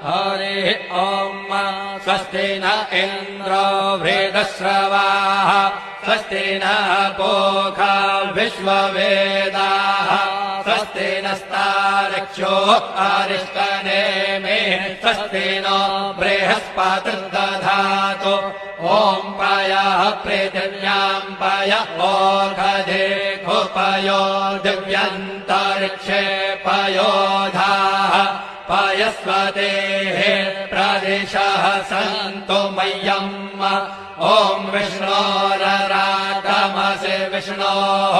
हरिः ॐ स्वस्ति न इन्द्रो वृद्धश्रवाः स्वस्ति नः पूषा विश्ववेदाः स्वस्ति नस्तार्क्ष्यो अरिष्टनेमिः स्वस्ति नो बृहस्पतिर्दधातु ॐ पयः पृथिव्यां पय ओषधे खुपयो दिव्यन्तरिक्षे पयोधाः पयस्वतेः प्रदिशः सन्तु मह्यम् ॐ विष्णोररागमसि विष्णोः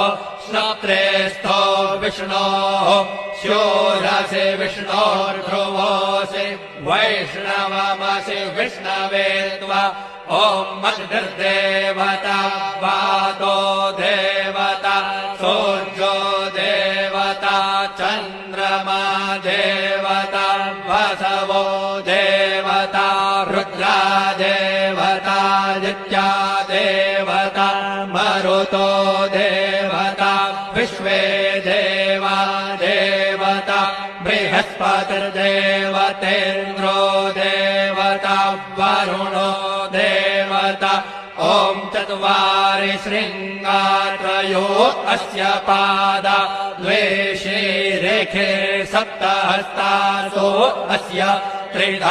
श्रोत्रेस्थो विष्णोः शूरसि विष्णोर्ध्रुवोऽसि वैष्णवमसि विष्णवे त्वा ॐ अग्निर्देवता वातो देवता सूर्यो देवता चन्द्रमा देवता वसवो देवता रुद्रा देवता नित्या देवता मरुतो देवता विश्वे देवा देवता बृहस्पतिर्देवतेन्द्रो देवता वरुणो देवता ॐ चत्वारि शृङ्गात्रयो अस्य पादा द्वे शीरेखे सप्तहस्तासो अस्य त्रिधा